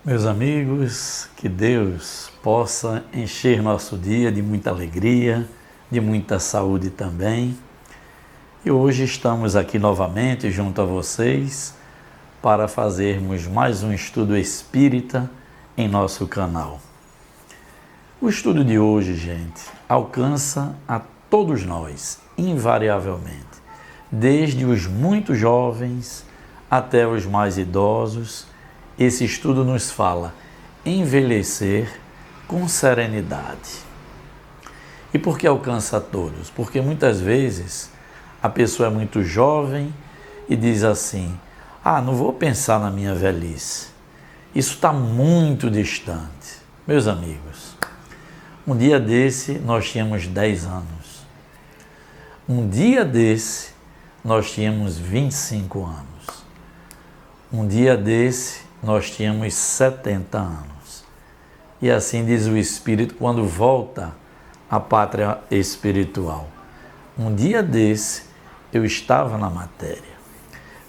Meus amigos, que Deus possa encher nosso dia de muita alegria, de muita saúde também. E hoje estamos aqui novamente junto a vocês para fazermos mais um estudo espírita em nosso canal. O estudo de hoje, gente, alcança a todos nós, invariavelmente, desde os muito jovens até os mais idosos. Esse estudo nos fala envelhecer com serenidade. E por que alcança a todos? Porque muitas vezes a pessoa é muito jovem e diz assim: não vou pensar na minha velhice, isso está muito distante. Meus amigos, um dia desse nós tínhamos 10 anos. Um dia desse nós tínhamos 25 anos. Um dia desse nós tínhamos 70 anos. E assim diz o Espírito quando volta à pátria espiritual. Um dia desse eu estava na matéria.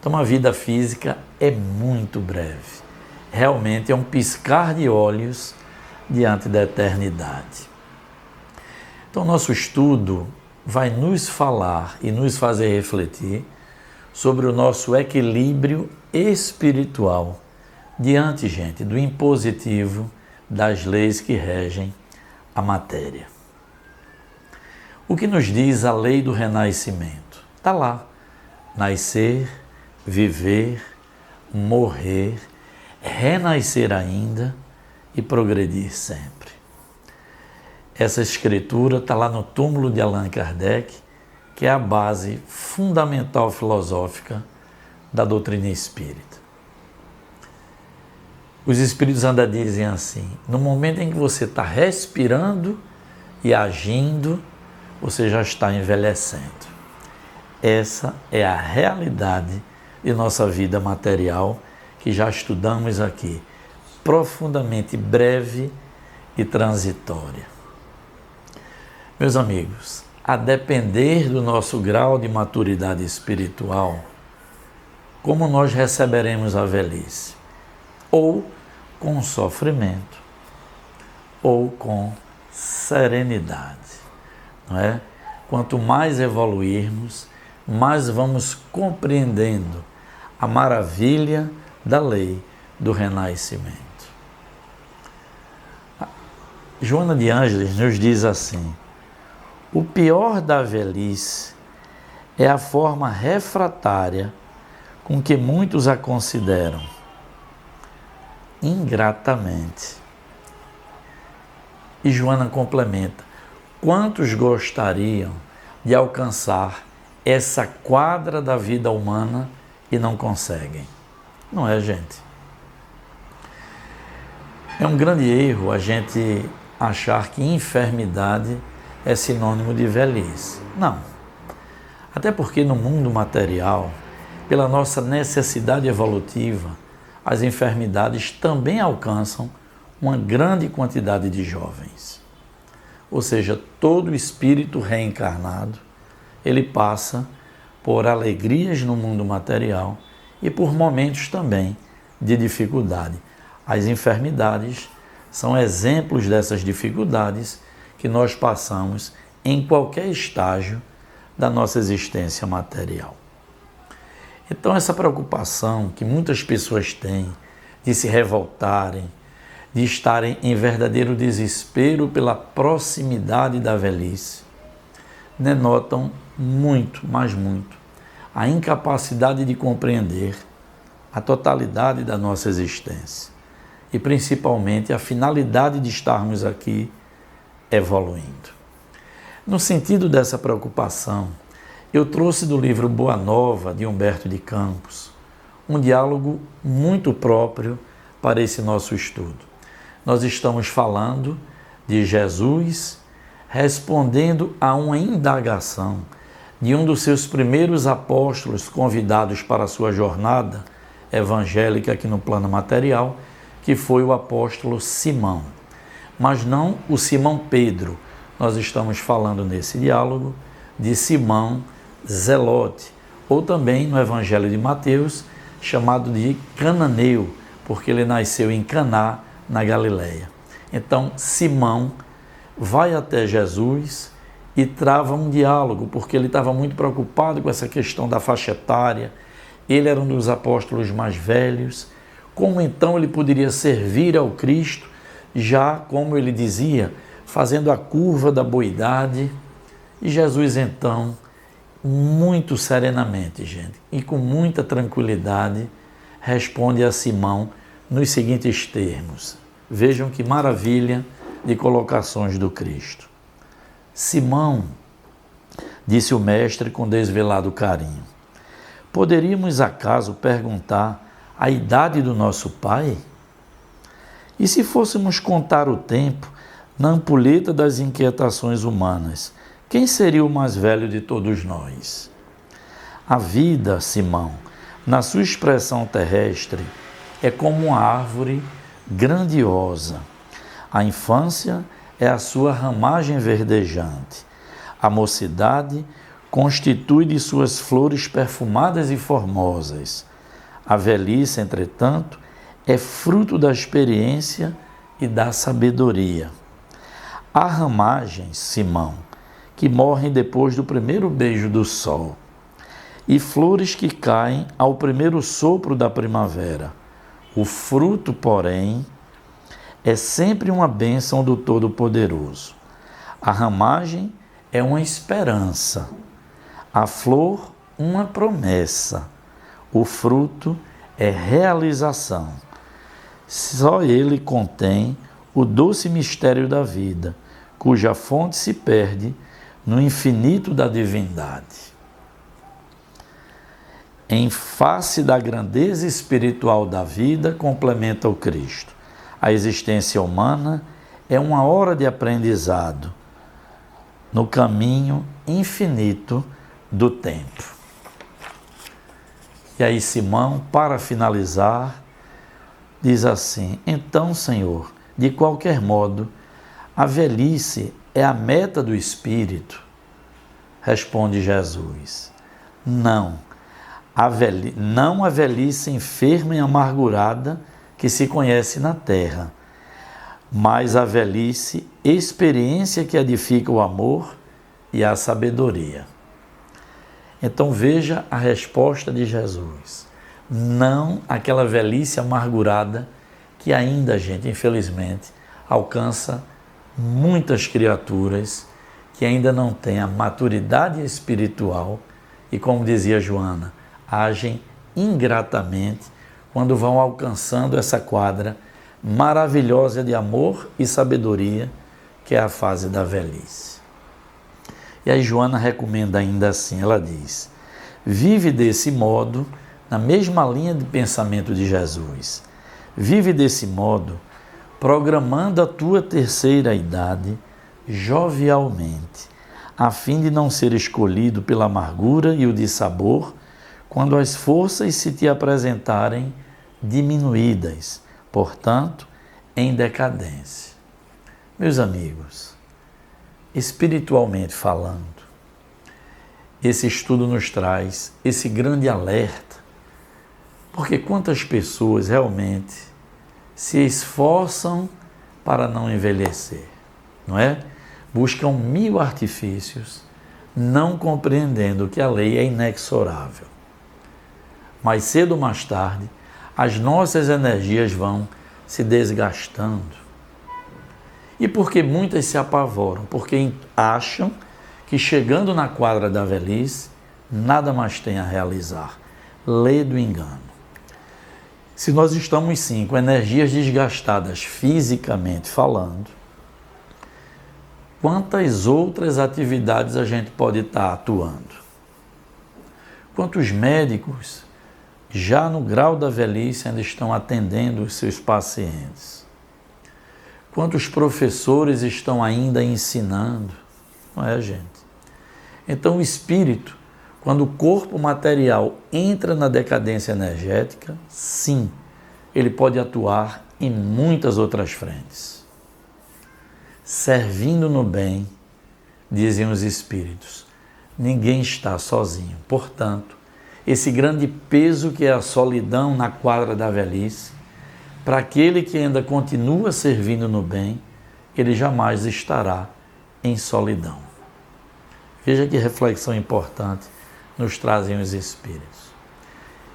Então a vida física é muito breve. Realmente é um piscar de olhos diante da eternidade. Então nosso estudo vai nos falar e nos fazer refletir sobre o nosso equilíbrio espiritual diante, gente, do impositivo das leis que regem a matéria. O que nos diz a lei do renascimento? Está lá: nascer, viver, morrer, renascer ainda e progredir sempre. Essa escritura está lá no túmulo de Allan Kardec, que é a base fundamental filosófica da doutrina espírita. Os espíritos ainda dizem assim: no momento em que você está respirando e agindo, você já está envelhecendo. Essa é a realidade de nossa vida material, que já estudamos aqui, profundamente breve e transitória. Meus amigos, a depender do nosso grau de maturidade espiritual, como nós receberemos a velhice? Ou com sofrimento, ou com serenidade, não é? Quanto mais evoluirmos, mais vamos compreendendo a maravilha da lei do renascimento. Joana de Ângeles nos diz assim: o pior da velhice é a forma refratária com que muitos a consideram, ingratamente. E Joana complementa: quantos gostariam de alcançar essa quadra da vida humana e não conseguem? Não é, gente? É um grande erro a gente achar que enfermidade é sinônimo de velhice. Não. Até porque no mundo material, pela nossa necessidade evolutiva, as enfermidades também alcançam uma grande quantidade de jovens. Ou seja, todo espírito reencarnado, ele passa por alegrias no mundo material e por momentos também de dificuldade. As enfermidades são exemplos dessas dificuldades que nós passamos em qualquer estágio da nossa existência material. Então, essa preocupação que muitas pessoas têm de se revoltarem, de estarem em verdadeiro desespero pela proximidade da velhice, denotam muito, mas muito, a incapacidade de compreender a totalidade da nossa existência e, principalmente, a finalidade de estarmos aqui evoluindo. No sentido dessa preocupação, eu trouxe do livro Boa Nova, de Humberto de Campos, um diálogo muito próprio para esse nosso estudo. Nós estamos falando de Jesus respondendo a uma indagação de um dos seus primeiros apóstolos convidados para a sua jornada evangélica aqui no plano material, que foi o apóstolo Simão. Mas não o Simão Pedro. Nós estamos falando nesse diálogo de Simão Zelote, ou também no Evangelho de Mateus, chamado de Cananeu, porque ele nasceu em Caná, na Galileia. Então, Simão vai até Jesus e trava um diálogo, porque ele estava muito preocupado com essa questão da faixa etária. Ele era um dos apóstolos mais velhos. Como então ele poderia servir ao Cristo, já, como ele dizia, fazendo a curva da boa-idade? E Jesus então, muito serenamente, gente, e com muita tranquilidade, responde a Simão nos seguintes termos. Vejam que maravilha de colocações do Cristo. Simão, disse o mestre com desvelado carinho, poderíamos acaso perguntar a idade do nosso pai? E se fôssemos contar o tempo na ampulheta das inquietações humanas, quem seria o mais velho de todos nós? A vida, Simão, na sua expressão terrestre, é como uma árvore grandiosa. A infância é a sua ramagem verdejante. A mocidade constitui de suas flores perfumadas e formosas. A velhice, entretanto, é fruto da experiência e da sabedoria. Há ramagens, Simão, que morrem depois do primeiro beijo do sol, e flores que caem ao primeiro sopro da primavera. O fruto, porém, é sempre uma bênção do Todo-Poderoso. A ramagem é uma esperança, a flor, uma promessa, o fruto é realização. Só ele contém o doce mistério da vida, cuja fonte se perde no infinito da divindade. Em face da grandeza espiritual da vida, complementa o Cristo. A existência humana é uma hora de aprendizado no caminho infinito do tempo. E aí Simão, para finalizar, diz assim: então, Senhor, de qualquer modo, a velhice é a meta do Espírito? Responde Jesus: não a velhice enferma e amargurada que se conhece na terra, mas a velhice, experiência que edifica o amor e a sabedoria. Então veja a resposta de Jesus. Não aquela velhice amargurada que ainda, gente, infelizmente, alcança muitas criaturas que ainda não têm a maturidade espiritual e, como dizia Joana, agem ingratamente quando vão alcançando essa quadra maravilhosa de amor e sabedoria, que é a fase da velhice. E aí Joana recomenda ainda assim, ela diz: vive desse modo, na mesma linha de pensamento de Jesus, vive desse modo, programando a tua terceira idade jovialmente, a fim de não ser escolhido pela amargura e o dissabor quando as forças se te apresentarem diminuídas, portanto, em decadência. Meus amigos, espiritualmente falando, esse estudo nos traz esse grande alerta, porque quantas pessoas realmente se esforçam para não envelhecer, não é? Buscam 1000 artifícios, não compreendendo que a lei é inexorável. Mais cedo ou mais tarde, as nossas energias vão se desgastando. E porque muitas se apavoram? Porque acham que chegando na quadra da velhice, nada mais tem a realizar. Lê do engano. Se nós estamos sim com energias desgastadas fisicamente falando, quantas outras atividades a gente pode estar atuando? Quantos médicos já no grau da velhice ainda estão atendendo os seus pacientes? Quantos professores estão ainda ensinando? Não é, gente? Então o espírito, quando o corpo material entra na decadência energética, sim, ele pode atuar em muitas outras frentes. Servindo no bem, dizem os espíritos, ninguém está sozinho. Portanto, esse grande peso que é a solidão na quadra da velhice, para aquele que ainda continua servindo no bem, ele jamais estará em solidão. Veja que reflexão importante nos trazem os Espíritos.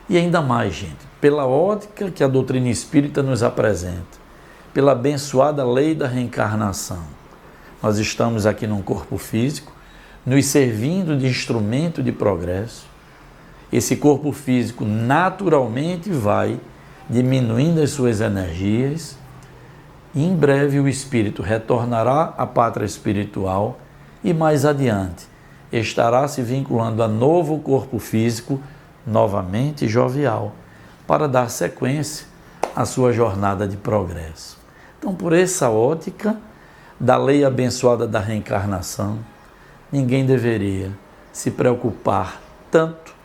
E ainda mais, gente, pela ótica que a doutrina espírita nos apresenta, pela abençoada lei da reencarnação, nós estamos aqui num corpo físico, nos servindo de instrumento de progresso. Esse corpo físico naturalmente vai diminuindo as suas energias e em breve o espírito retornará à pátria espiritual e mais adiante estará se vinculando a novo corpo físico novamente jovial para dar sequência à sua jornada de progresso. Então, por essa ótica da lei abençoada da reencarnação, ninguém deveria se preocupar tanto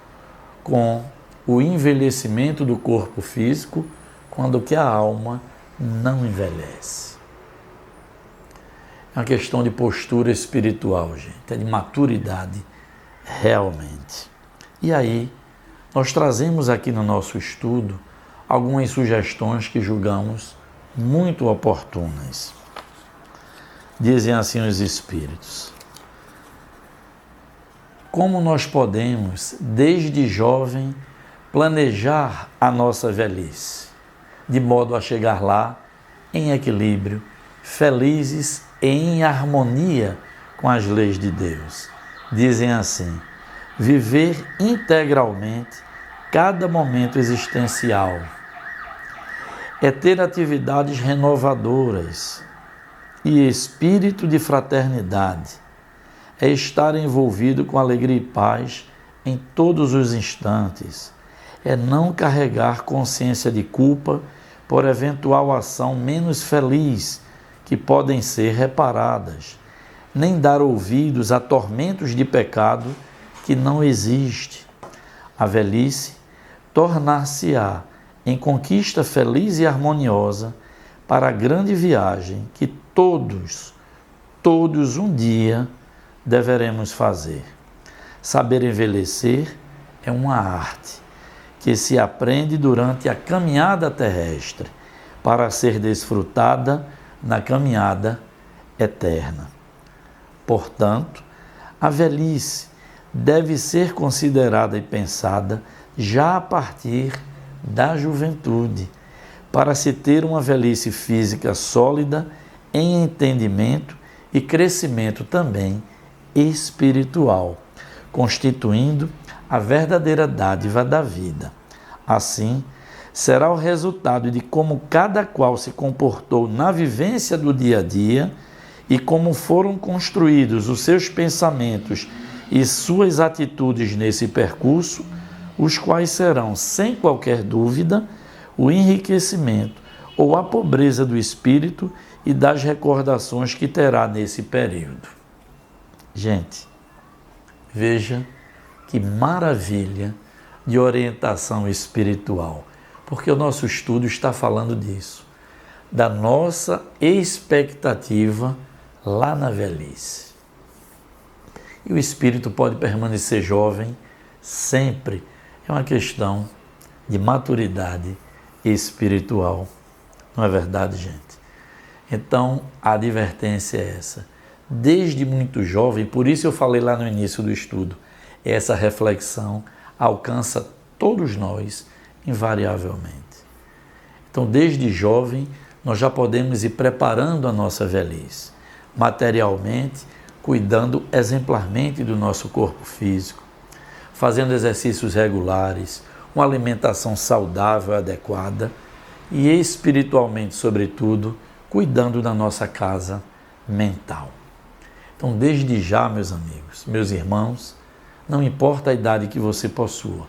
com o envelhecimento do corpo físico quando que a alma não envelhece. É uma questão de postura espiritual, gente, é de maturidade realmente. E aí, nós trazemos aqui no nosso estudo algumas sugestões que julgamos muito oportunas. Dizem assim os Espíritos: como nós podemos, desde jovem, planejar a nossa velhice, de modo a chegar lá em equilíbrio, felizes e em harmonia com as leis de Deus. Dizem assim: viver integralmente cada momento existencial é ter atividades renovadoras e espírito de fraternidade, é estar envolvido com alegria e paz em todos os instantes, é não carregar consciência de culpa por eventual ação menos feliz que podem ser reparadas, nem dar ouvidos a tormentos de pecado que não existe. A velhice tornar-se-á em conquista feliz e harmoniosa para a grande viagem que todos um dia deveremos fazer. Saber envelhecer é uma arte que se aprende durante a caminhada terrestre para ser desfrutada na caminhada eterna. Portanto, a velhice deve ser considerada e pensada já a partir da juventude, para se ter uma velhice física sólida em entendimento e crescimento também espiritual, constituindo a verdadeira dádiva da vida. Assim, será o resultado de como cada qual se comportou na vivência do dia a dia e como foram construídos os seus pensamentos e suas atitudes nesse percurso, os quais serão, sem qualquer dúvida, o enriquecimento ou a pobreza do espírito e das recordações que terá nesse período. Gente, veja que maravilha de orientação espiritual, porque o nosso estudo está falando disso, da nossa expectativa lá na velhice. E o espírito pode permanecer jovem sempre. É uma questão de maturidade espiritual. Não é verdade, gente? Então, a advertência é essa. Desde muito jovem, por isso eu falei lá no início do estudo, essa reflexão alcança todos nós invariavelmente. Então, desde jovem, nós já podemos ir preparando a nossa velhice, materialmente, cuidando exemplarmente do nosso corpo físico, fazendo exercícios regulares, uma alimentação saudável, adequada e espiritualmente, sobretudo, cuidando da nossa casa mental. Então, desde já, meus amigos, meus irmãos, não importa a idade que você possua,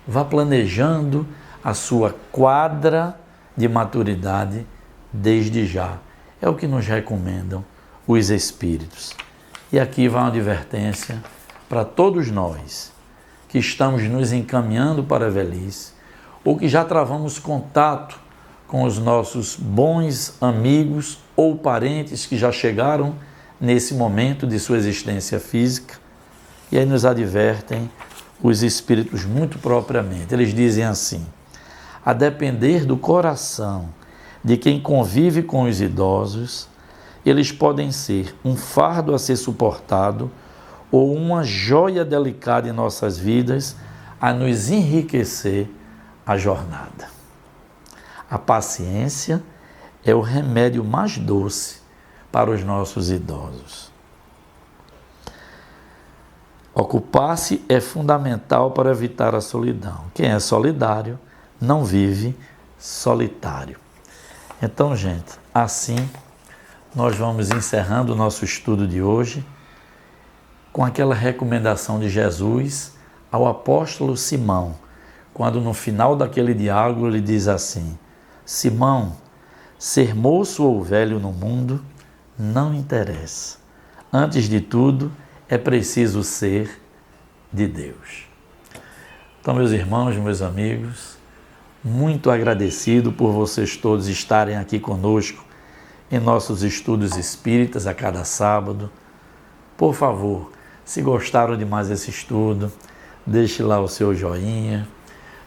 vá planejando a sua quadra de maturidade desde já. É o que nos recomendam os Espíritos. E aqui vai uma advertência para todos nós que estamos nos encaminhando para a velhice ou que já travamos contato com os nossos bons amigos ou parentes que já chegaram nesse momento de sua existência física. E aí nos advertem os Espíritos muito propriamente. Eles dizem assim: a depender do coração, de quem convive com os idosos, eles podem ser um fardo a ser suportado ou uma joia delicada em nossas vidas a nos enriquecer a jornada. A paciência é o remédio mais doce para os nossos idosos. Ocupar-se é fundamental para evitar a solidão. Quem é solidário não vive solitário. Então, gente, assim nós vamos encerrando o nosso estudo de hoje com aquela recomendação de Jesus ao apóstolo Simão, quando no final daquele diálogo ele diz assim: Simão, ser moço ou velho no mundo não interessa. Antes de tudo, é preciso ser de Deus. Então, meus irmãos, meus amigos, muito agradecido por vocês todos estarem aqui conosco em nossos estudos espíritas a cada sábado. Por favor, se gostaram de mais esse estudo, deixe lá o seu joinha,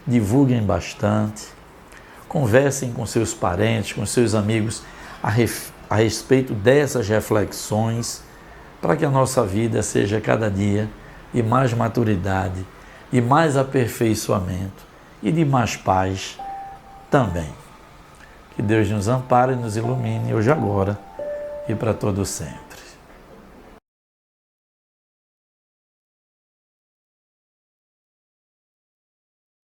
divulguem bastante, conversem com seus parentes, com seus amigos a respeito dessas reflexões, para que a nossa vida seja cada dia de mais maturidade, de mais aperfeiçoamento e de mais paz também. Que Deus nos ampare e nos ilumine hoje, agora e para todo sempre.